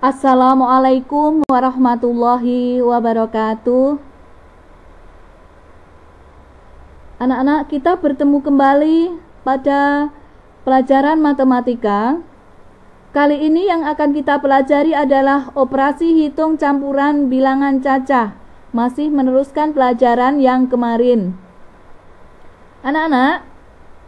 Assalamualaikum warahmatullahi wabarakatuh. Anak-anak, kita bertemu kembali pada pelajaran matematika. Kali ini yang akan kita pelajari adalah operasi hitung campuran bilangan cacah. Masih meneruskan pelajaran yang kemarin. Anak-anak,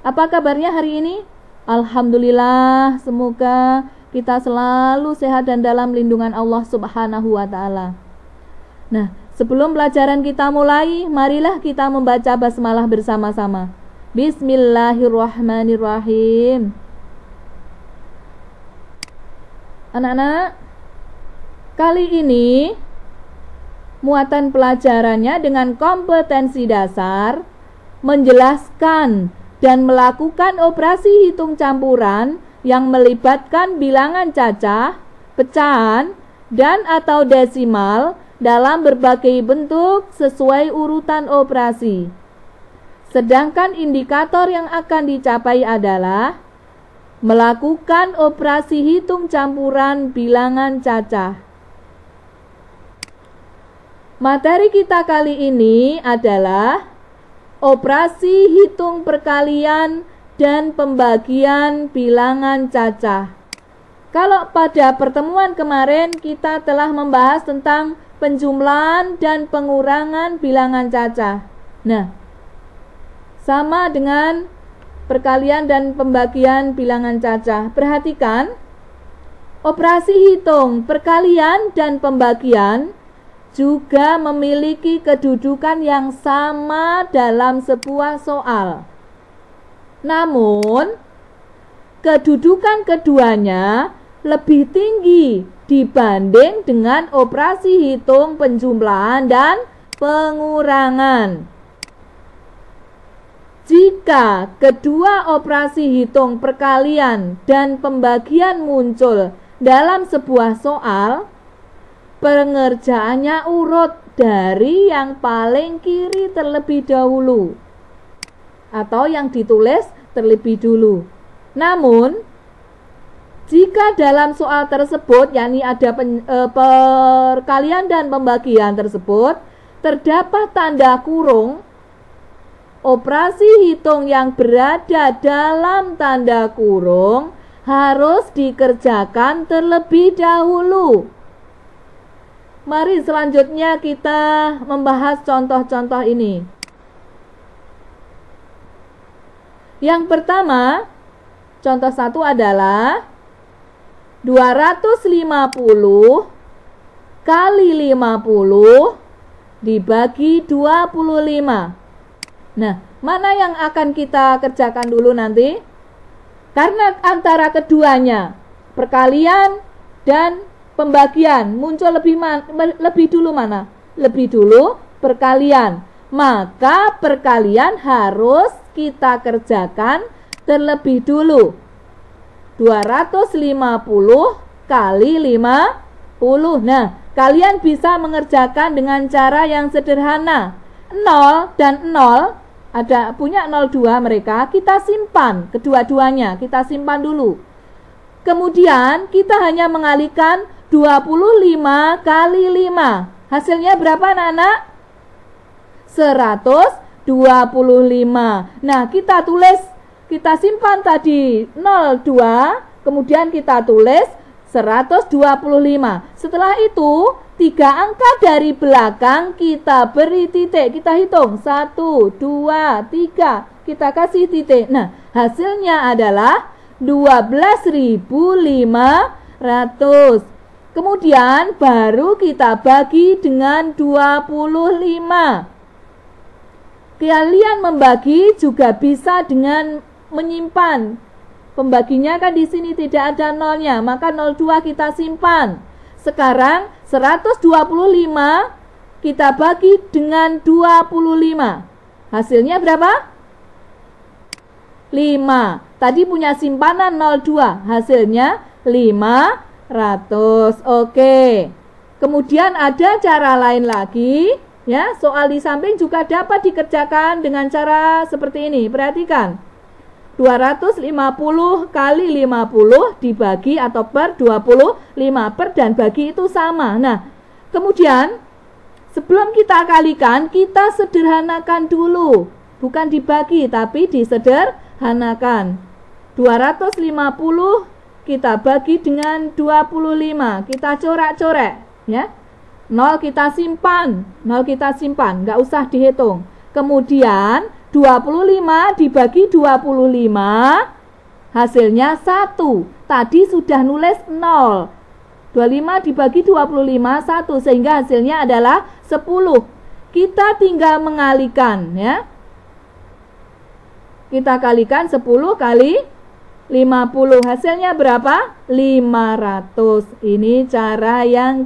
apa kabarnya hari ini? Alhamdulillah, semoga kita selalu sehat dan dalam lindungan Allah Subhanahu wa ta'ala. Nah, sebelum pelajaran kita mulai, marilah kita membaca basmalah bersama-sama. Bismillahirrahmanirrahim. Anak-anak, kali ini muatan pelajarannya dengan kompetensi dasar, menjelaskan dan melakukan operasi hitung campuran yang melibatkan bilangan cacah, pecahan, dan atau desimal dalam berbagai bentuk sesuai urutan operasi. Sedangkan indikator yang akan dicapai adalah melakukan operasi hitung campuran bilangan cacah. Materi kita kali ini adalah operasi hitung perkalian dan pembagian bilangan cacah. Kalau pada pertemuan kemarin kita telah membahas tentang penjumlahan dan pengurangan bilangan cacah. Nah, sama dengan perkalian dan pembagian bilangan cacah. Perhatikan, operasi hitung perkalian dan pembagian juga memiliki kedudukan yang sama dalam sebuah soal. Namun, kedudukan keduanya lebih tinggi dibanding dengan operasi hitung penjumlahan dan pengurangan. Jika kedua operasi hitung perkalian dan pembagian muncul dalam sebuah soal, pengerjaannya urut dari yang paling kiri terlebih dahulu atau yang ditulis terlebih dulu. Namun, jika dalam soal tersebut, yakni ada perkalian dan pembagian tersebut, terdapat tanda kurung, operasi hitung yang berada dalam tanda kurung harus dikerjakan terlebih dahulu. Mari selanjutnya kita membahas contoh-contoh ini. Yang pertama, contoh 1 adalah 250 kali 50 dibagi 25. Nah, mana yang akan kita kerjakan dulu nanti? Karena antara keduanya, perkalian dan pembagian, muncul lebih dulu mana? Lebih dulu perkalian. Maka perkalian harus kita kerjakan terlebih dulu. 250 kali 50. Nah, kalian bisa mengerjakan dengan cara yang sederhana. 0 dan 0, ada punya 02 mereka, kita simpan kedua-duanya, kita simpan dulu. Kemudian kita hanya mengalihkan 25 kali 5. Hasilnya berapa anak-anak? 125. Nah, kita tulis, kita simpan tadi 02, kemudian kita tulis 125. Setelah itu, 3 angka dari belakang kita beri titik, kita hitung 1, 2, 3, kita kasih titik. Nah, hasilnya adalah 12.500. Kemudian baru kita bagi dengan 25. Kalian membagi juga bisa dengan menyimpan. Pembaginya kan di sini tidak ada nolnya, maka 02 kita simpan. Sekarang 125 kita bagi dengan 25. Hasilnya berapa? 5. Tadi punya simpanan 02, hasilnya 500. Oke. Kemudian ada cara lain lagi. Ya, soal di samping juga dapat dikerjakan dengan cara seperti ini. Perhatikan. 250 kali 50 dibagi atau per 25 per dan bagi itu sama. Nah, kemudian sebelum kita kalikan, kita sederhanakan dulu. Bukan dibagi, tapi disederhanakan. 250 kita bagi dengan 25. Kita coret-coret, ya. 0 kita simpan, nggak usah dihitung. Kemudian 25 dibagi 25, hasilnya 1. Tadi sudah nulis 0. 25 dibagi 25, 1, sehingga hasilnya adalah 10. Kita tinggal mengalikan, ya. Kita kalikan 10 kali 50. Hasilnya berapa? 500. Ini cara yang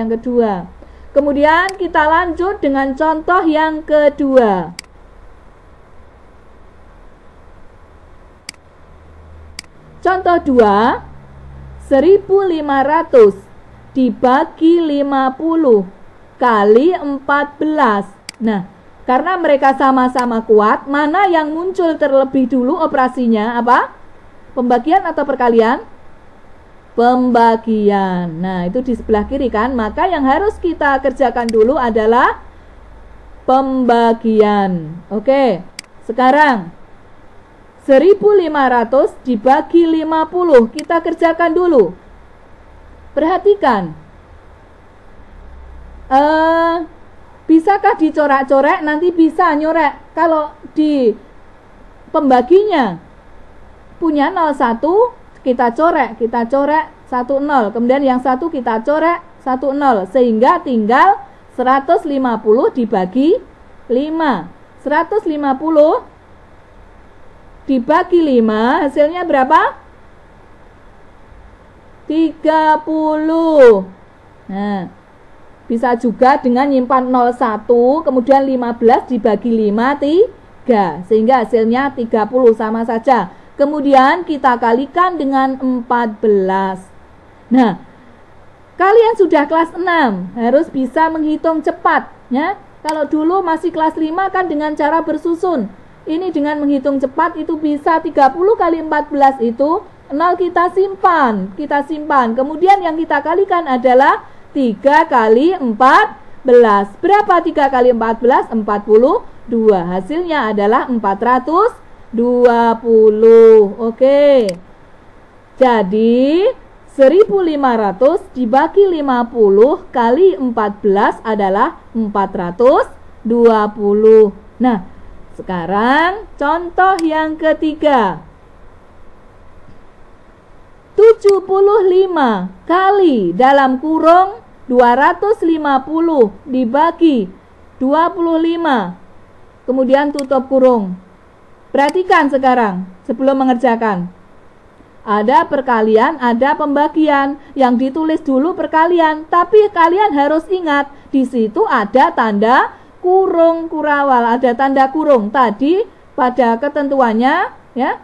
kedua. Kemudian kita lanjut dengan contoh yang kedua. Contoh 2, 1500 dibagi 50 kali 14. Nah, karena mereka sama-sama kuat, mana yang muncul terlebih dulu operasinya? Apa? Pembagian atau perkalian? Pembagian. Nah, itu di sebelah kiri kan? Maka yang harus kita kerjakan dulu adalah pembagian. Oke, sekarang 1500 dibagi 50. Kita kerjakan dulu. Perhatikan. Bisakah dicorak-coret? Nanti bisa nyorek. Kalau di pembaginya punya 01, kita corek 10. Kemudian yang 1 kita corek 10, sehingga tinggal 150 dibagi 5. 150 dibagi 5, hasilnya berapa? 30. Nah, bisa juga dengan nyimpan 01, kemudian 15 dibagi 5, 3, sehingga hasilnya 30, sama saja. Kemudian kita kalikan dengan 14. Nah, kalian sudah kelas 6, harus bisa menghitung cepat, ya. Kalau dulu masih kelas 5 kan dengan cara bersusun. Ini dengan menghitung cepat itu bisa 30 kali 14 itu 0 kita simpan. Kemudian yang kita kalikan adalah 3 kali 14. Berapa 3 kali 14? 42. Hasilnya adalah 420. Oke. Jadi 1500 dibagi 50 kali 14 adalah 420. Nah, sekarang contoh yang ketiga. 75 kali dalam kurung 250 dibagi 25. Kemudian tutup kurung. Perhatikan sekarang sebelum mengerjakan. Ada perkalian, ada pembagian. Yang ditulis dulu perkalian, tapi kalian harus ingat di situ ada tanda kurung kurawal, ada tanda kurung. Tadi pada ketentuannya, ya,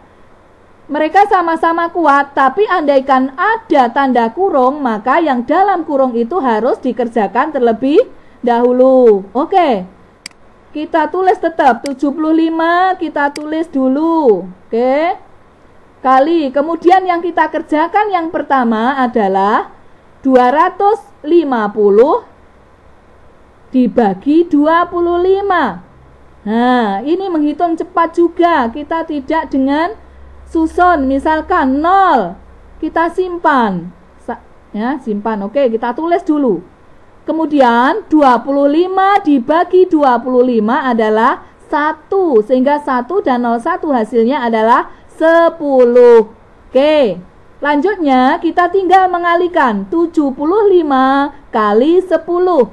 mereka sama-sama kuat, tapi andaikan ada tanda kurung, maka yang dalam kurung itu harus dikerjakan terlebih dahulu. Oke, kita tulis tetap 75, kita tulis dulu. Oke, kali. Kemudian yang kita kerjakan yang pertama adalah 250 dibagi 25. Nah, ini menghitung cepat juga. Kita tidak dengan susun. Misalkan 0, kita simpan. Ya, simpan. Oke, kita tulis dulu. Kemudian 25 dibagi 25 adalah 1, sehingga 1 dan 01 hasilnya adalah 10. Oke, lanjutnya kita tinggal mengalikan 75 kali 10.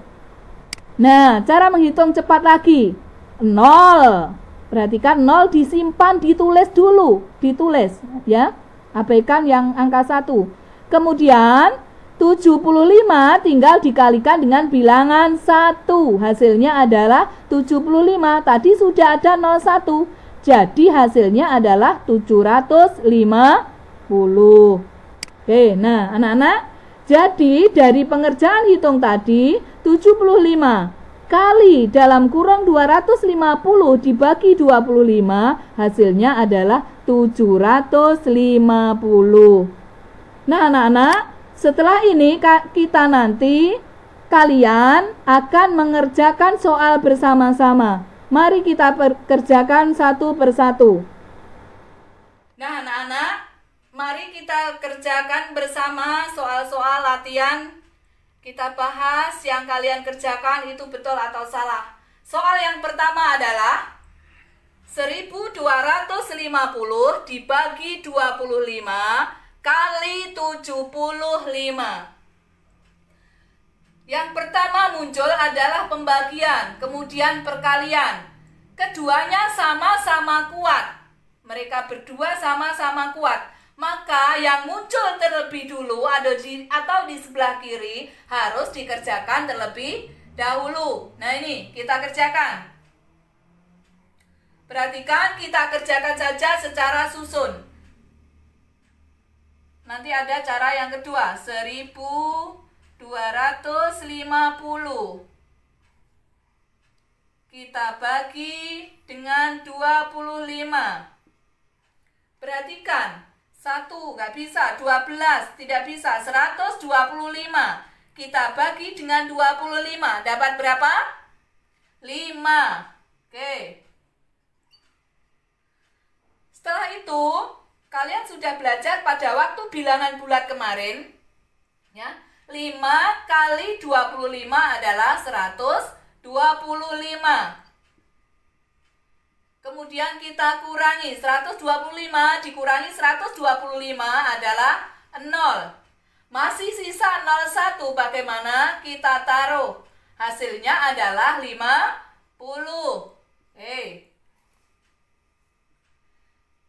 Nah, cara menghitung cepat lagi. 0. Perhatikan 0 disimpan, ditulis dulu. Ditulis, ya. Abaikan yang angka 1. Kemudian 75 tinggal dikalikan dengan bilangan 1. Hasilnya adalah 75. Tadi sudah ada 01. Jadi hasilnya adalah 750. Oke, nah anak-anak, jadi dari pengerjaan hitung tadi 75 kali dalam kurung 250 dibagi 25, hasilnya adalah 750. Nah anak-anak, setelah ini kita nanti kalian akan mengerjakan soal bersama-sama. Mari kita kerjakan satu persatu. Nah anak-anak, mari kita kerjakan bersama soal-soal latihan. Kita bahas yang kalian kerjakan itu betul atau salah. Soal yang pertama adalah 1250 dibagi 25 kali 75. Yang pertama muncul adalah pembagian, kemudian perkalian. Keduanya sama-sama kuat. Mereka berdua sama-sama kuat. Maka yang muncul terlebih dulu atau di sebelah kiri harus dikerjakan terlebih dahulu. Nah ini kita kerjakan. Perhatikan, kita kerjakan saja secara susun. Nanti ada cara yang kedua, 1250 kita bagi dengan 25. Perhatikan, 1 nggak bisa, 12 tidak bisa, 125 kita bagi dengan 25, dapat berapa? 5. Oke. Setelah itu kalian sudah belajar pada waktu bilangan bulat kemarin, ya. 5 kali 25 adalah 125. Kemudian kita kurangi, 125 dikurangi 125 adalah 0. Masih sisa 01, bagaimana? Kita taruh. Hasilnya adalah 50.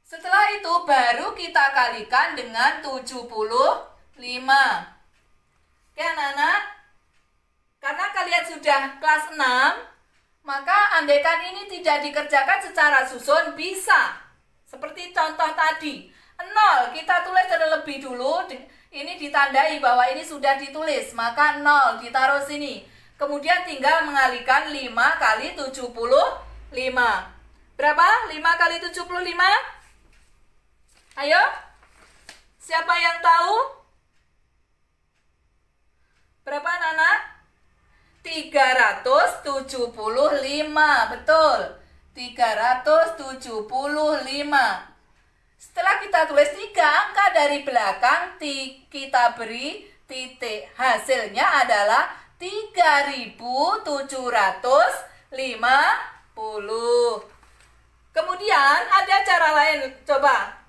Setelah itu baru kita kalikan dengan 75. Oke anak-anak, karena kalian sudah kelas 6, maka andaikan ini tidak dikerjakan secara susun bisa. Seperti contoh tadi, 0 kita tulis terlebih dulu. Ini ditandai bahwa ini sudah ditulis, maka 0 ditaruh sini. Kemudian tinggal mengalihkan 5 kali 75. Berapa? 5 kali 75? Ayo, siapa yang tahu? Berapa anak-anak? 375, betul. 375. Setelah kita tulis 3 angka dari belakang, kita beri titik. Hasilnya adalah 3750. Kemudian ada cara lain, coba.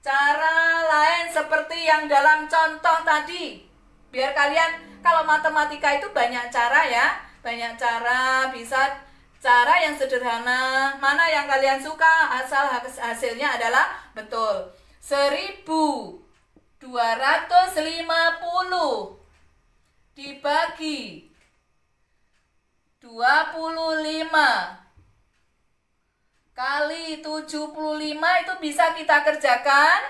Cara lain seperti yang dalam contoh tadi. Biar kalian, kalau matematika itu banyak cara ya, banyak cara, bisa cara yang sederhana, mana yang kalian suka, asal hasilnya adalah betul. 1250 dibagi 25 kali 75 itu bisa kita kerjakan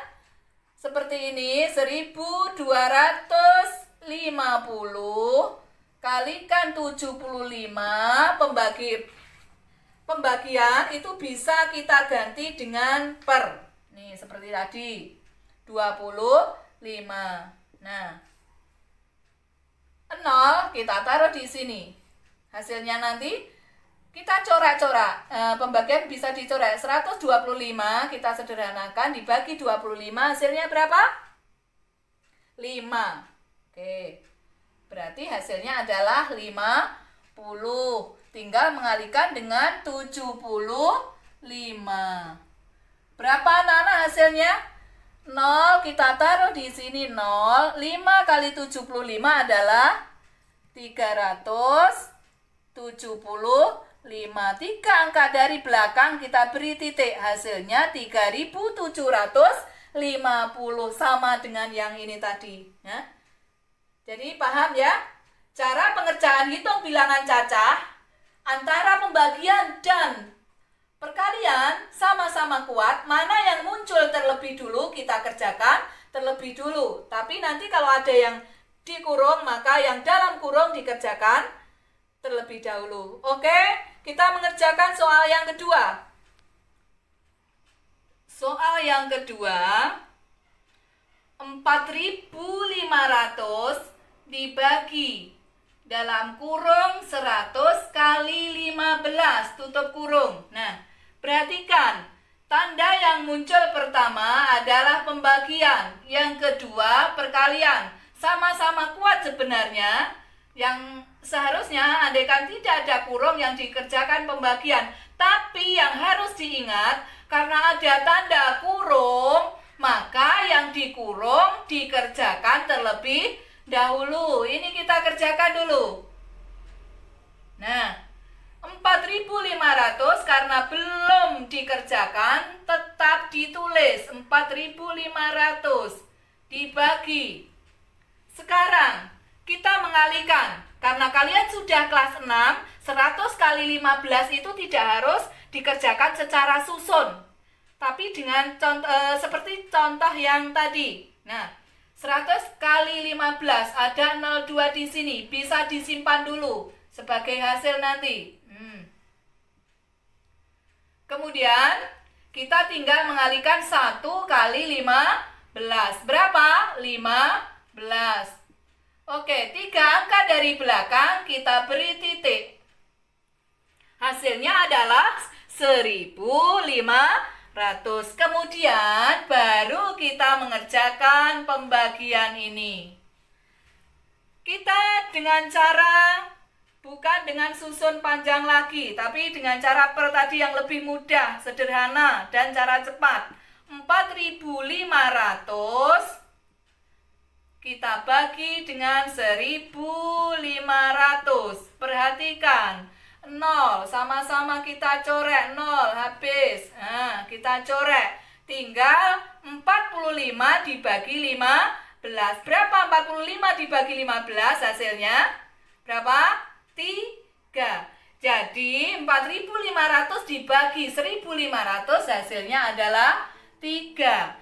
seperti ini. 1250 kalikan 75, pembagian itu bisa kita ganti dengan per. Nih seperti tadi 25. Nah, 0 kita taruh di sini. Hasilnya nanti kita corak-corak. Pembagian bisa dicorak. 125 kita sederhanakan dibagi 25, hasilnya berapa? 5. Oke. Berarti hasilnya adalah 50. Tinggal mengalihkan dengan 75. Berapa anak-anak hasilnya? 0 kita taruh di sini 0. 5 kali 75 adalah 375. 3 angka dari belakang kita beri titik. Hasilnya 3750, sama dengan yang ini tadi ya. Jadi paham ya? Cara pengerjaan hitung bilangan cacah antara pembagian dan perkalian sama-sama kuat. Mana yang muncul terlebih dulu kita kerjakan terlebih dulu. Tapi nanti kalau ada yang dikurung, maka yang dalam kurung dikerjakan terlebih dahulu. Oke, kita mengerjakan soal yang kedua. Soal yang kedua, 4.500 dibagi dalam kurung 100 kali 15 tutup kurung. Nah, perhatikan, tanda yang muncul pertama adalah pembagian, yang kedua perkalian. Sama-sama kuat sebenarnya, yang seharusnya andaikan tidak ada kurung yang dikerjakan pembagian. Tapi yang harus diingat, karena ada tanda kurung, maka yang dikurung dikerjakan terlebih dahulu. Ini kita kerjakan dulu. Nah, 4.500 karena belum dikerjakan, tetap ditulis 4.500 dibagi. Sekarang kita mengalihkan. Karena kalian sudah kelas 6, 100 kali 15 itu tidak harus dikerjakan secara susun, tapi dengan seperti contoh yang tadi. Nah, 100 kali 15 ada 02 di sini, bisa disimpan dulu sebagai hasil nanti. Kemudian kita tinggal mengalihkan 1 kali 15. Berapa? 15. Oke, 3 angka dari belakang kita beri titik. Hasilnya adalah 1.500. Kemudian baru kita mengerjakan pembagian ini. Kita dengan cara bukan dengan susun panjang lagi, tapi dengan cara tadi yang lebih mudah, sederhana, dan cara cepat. 4.500 kita bagi dengan 1.500. Perhatikan, 0, sama-sama kita coret, 0, habis. Nah, kita coret. Tinggal 45 dibagi 15. Berapa 45 dibagi 15 hasilnya? Berapa? 3. Jadi 4.500 dibagi 1.500 hasilnya adalah 3.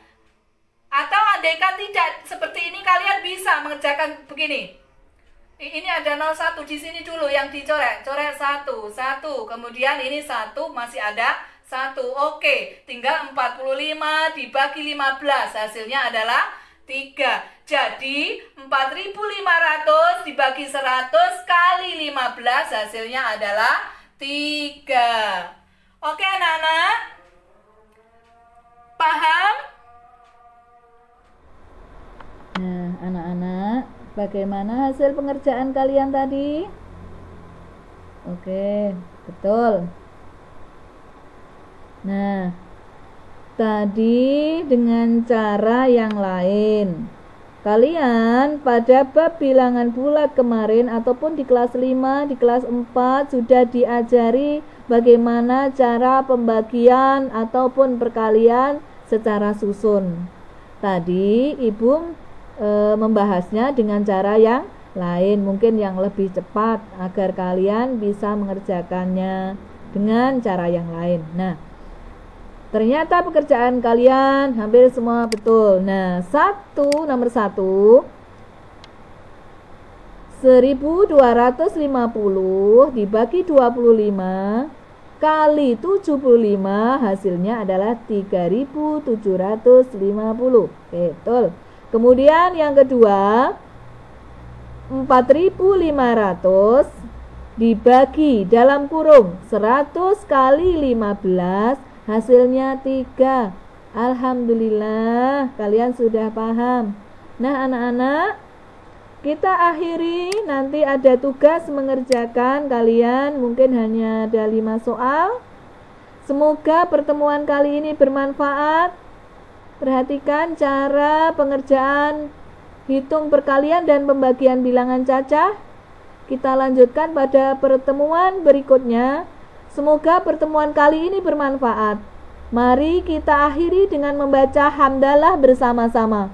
Atau andaikan tidak seperti ini, kalian bisa mengerjakan begini. Ini ada 01 di sini dulu yang dicoret. Coret 1, kemudian ini 1 masih ada 1. Oke, tinggal 45 dibagi 15 hasilnya adalah 3. Jadi 4.500 dibagi 100 kali 15 hasilnya adalah 3. Oke anak-anak, paham? Nah anak-anak, bagaimana hasil pengerjaan kalian tadi? Oke, betul. Nah, tadi dengan cara yang lain. Kalian pada bab bilangan bulat kemarin ataupun di kelas 5, di kelas 4 sudah diajari bagaimana cara pembagian ataupun perkalian secara susun. Tadi Ibu membahasnya dengan cara yang lain, mungkin yang lebih cepat agar kalian bisa mengerjakannya dengan cara yang lain. Nah, ternyata pekerjaan kalian hampir semua betul. Nah, nomor 1 1.250 dibagi 25 kali 75 hasilnya adalah 3.750. Betul. Kemudian yang kedua, 4.500 dibagi dalam kurung 100 kali 15 hasilnya 3. Alhamdulillah kalian sudah paham. Nah anak-anak, kita akhiri, nanti ada tugas mengerjakan kalian, mungkin hanya ada 5 soal. Semoga pertemuan kali ini bermanfaat. Perhatikan cara pengerjaan hitung perkalian dan pembagian bilangan cacah. Kita lanjutkan pada pertemuan berikutnya. Semoga pertemuan kali ini bermanfaat. Mari kita akhiri dengan membaca hamdalah bersama-sama.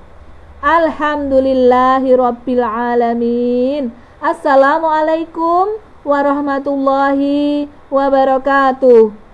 Alhamdulillahirabbil alamin. Assalamualaikum warahmatullahi wabarakatuh.